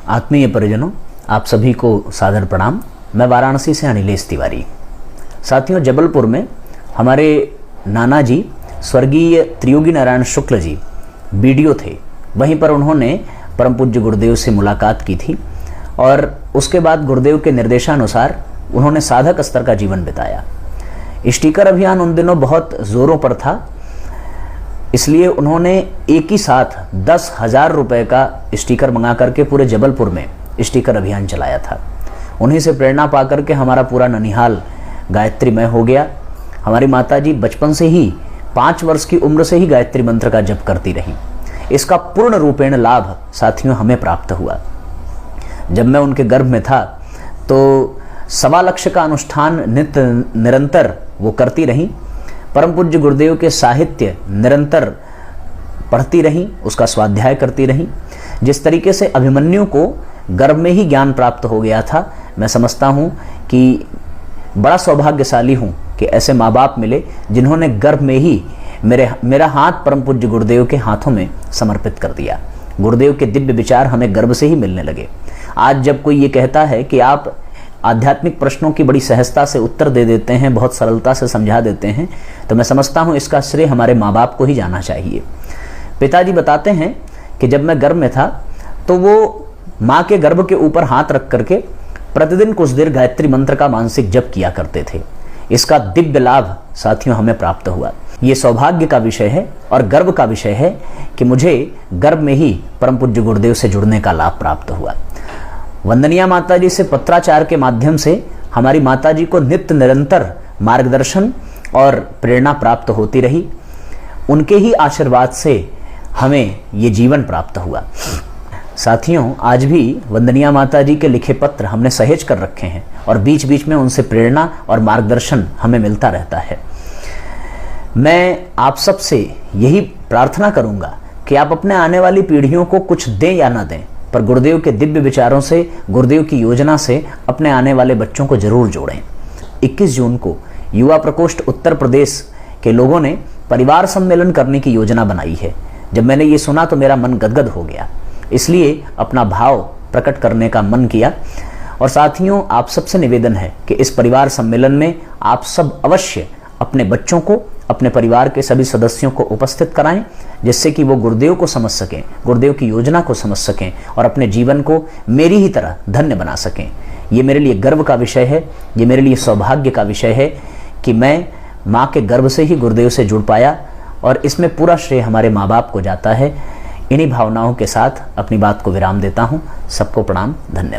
आत्मीय परिजनों, आप सभी को सादर प्रणाम। मैं वाराणसी से अनिलेश तिवारी। साथियों, जबलपुर में हमारे नाना जी स्वर्गीय त्रियोगी नारायण शुक्ल जी बीडीओ थे। वहीं पर उन्होंने परम पूज्य गुरुदेव से मुलाकात की थी और उसके बाद गुरुदेव के निर्देशानुसार उन्होंने साधक स्तर का जीवन बिताया। स्टिकर अभियान उन दिनों बहुत जोरों पर था, इसलिए उन्होंने एक ही साथ 10,000 रुपए का स्टिकर मंगा करके पूरे जबलपुर में स्टिकर अभियान चलाया था। उन्हीं से प्रेरणा पा करके हमारा पूरा ननिहाल गायत्रीमय हो गया। हमारी माताजी बचपन से ही 5 वर्ष की उम्र से ही गायत्री मंत्र का जप करती रही। इसका पूर्ण रूपेण लाभ साथियों हमें प्राप्त हुआ। जब मैं उनके गर्भ में था तो 1.25 लाख का अनुष्ठान नित्य निरंतर वो करती रही। परम पूज्य गुरुदेव के साहित्य निरंतर पढ़ती रही, उसका स्वाध्याय करती रही। जिस तरीके से अभिमन्यु को गर्भ में ही ज्ञान प्राप्त हो गया था, मैं समझता हूँ कि बड़ा सौभाग्यशाली हूँ कि ऐसे माँ बाप मिले जिन्होंने गर्भ में ही मेरा हाथ परम पूज्य गुरुदेव के हाथों में समर्पित कर दिया। गुरुदेव के दिव्य विचार हमें गर्भ से ही मिलने लगे। आज जब कोई ये कहता है कि आप आध्यात्मिक प्रश्नों की बड़ी सहजता से उत्तर दे देते हैं, बहुत सरलता से समझा देते हैं, तो मैं समझता हूँ इसका श्रेय हमारे माँ बाप को ही जाना चाहिए। पिताजी बताते हैं कि जब मैं गर्भ में था तो वो माँ के गर्भ के ऊपर हाथ रख करके प्रतिदिन कुछ देर गायत्री मंत्र का मानसिक जप किया करते थे। इसका दिव्य लाभ साथियों हमें प्राप्त हुआ। ये सौभाग्य का विषय है और गर्व का विषय है कि मुझे गर्भ में ही परम पूज्य गुरुदेव से जुड़ने का लाभ प्राप्त हुआ। वंदनीय माताजी से पत्राचार के माध्यम से हमारी माताजी को नित्य निरंतर मार्गदर्शन और प्रेरणा प्राप्त होती रही। उनके ही आशीर्वाद से हमें ये जीवन प्राप्त हुआ। साथियों, आज भी वंदनीय माताजी के लिखे पत्र हमने सहेज कर रखे हैं और बीच बीच में उनसे प्रेरणा और मार्गदर्शन हमें मिलता रहता है। मैं आप सबसे यही प्रार्थना करूंगा कि आप अपने आने वाली पीढ़ियों को कुछ दें या ना दें, पर गुरुदेव के दिव्य विचारों से, गुरुदेव की योजना से अपने आने वाले बच्चों को जरूर जोड़ें। 21 जून को युवा प्रकोष्ठ उत्तर प्रदेश के लोगों ने परिवार सम्मेलन करने की योजना बनाई है। जब मैंने ये सुना तो मेरा मन गदगद हो गया, इसलिए अपना भाव प्रकट करने का मन किया। और साथियों, आप सबसे निवेदन है कि इस परिवार सम्मेलन में आप सब अवश्य अपने बच्चों को, अपने परिवार के सभी सदस्यों को उपस्थित कराएं, जिससे कि वो गुरुदेव को समझ सकें, गुरुदेव की योजना को समझ सकें और अपने जीवन को मेरी ही तरह धन्य बना सकें। ये मेरे लिए गर्व का विषय है, ये मेरे लिए सौभाग्य का विषय है कि मैं माँ के गर्भ से ही गुरुदेव से जुड़ पाया और इसमें पूरा श्रेय हमारे माँ बाप को जाता है। इन्हीं भावनाओं के साथ अपनी बात को विराम देता हूँ। सबको प्रणाम, धन्यवाद।